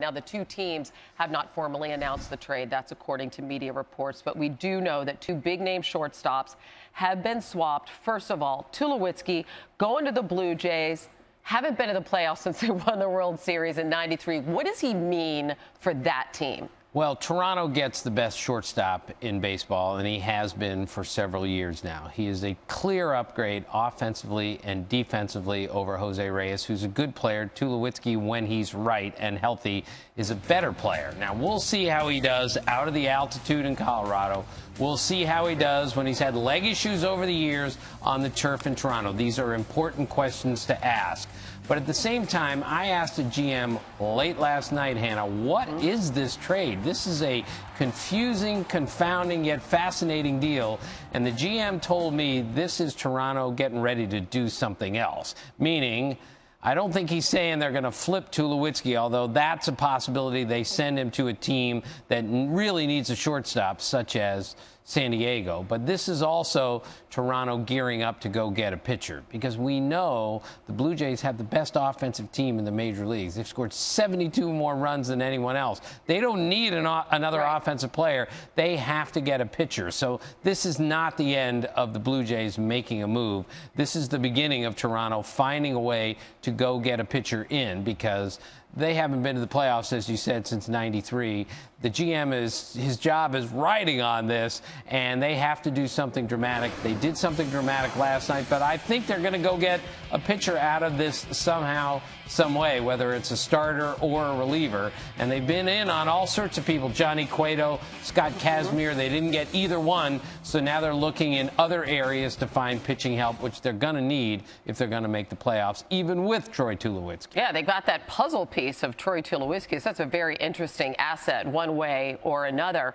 Now, the two teams have not formally announced the trade. That's according to media reports. But we do know that two big-name shortstops have been swapped. First of all, Tulo going to the Blue Jays. Haven't been to the playoffs since they won the World Series in '93. What does he mean for that team? Well, Toronto gets the best shortstop in baseball, and he has been for several years now. He is a clear upgrade offensively and defensively over Jose Reyes, who's a good player. Tulo, when he's right and healthy, is a better player. Now, we'll see how he does out of the altitude in Colorado. We'll see how he does when he's had leg issues over the years on the turf in Toronto. These are important questions to ask. But at the same time, I asked the GM late last night, Hannah, what is this trade? This is a confusing, confounding, yet fascinating deal. And the GM told me this is Toronto getting ready to do something else, meaning I don't think he's saying they're going to flip Tulo, although that's a possibility. They send him to a team that really needs a shortstop, such as San Diego. But this is also Toronto gearing up to go get a pitcher, because we know the Blue Jays have the best offensive team in the major leagues. They've scored 72 more runs than anyone else. They don't need another offensive player. They have to get a pitcher. So this is not the end of the Blue Jays making a move. This is the beginning of Toronto finding a way to go get a pitcher in, because they haven't been to the playoffs, as you said, since '93. The GM his job is riding on this, and they have to do something dramatic. They did something dramatic last night, but I think they're going to go get a pitcher out of this somehow, some way, whether it's a starter or a reliever. And they've been in on all sorts of people, Johnny Cueto, Scott Kazmir. They didn't get either one, so now they're looking in other areas to find pitching help, which they're going to need if they're going to make the playoffs, even with Troy Tulo. Yeah, they got that puzzle piece of Troy Tulo. So that's a very interesting asset, one way or another.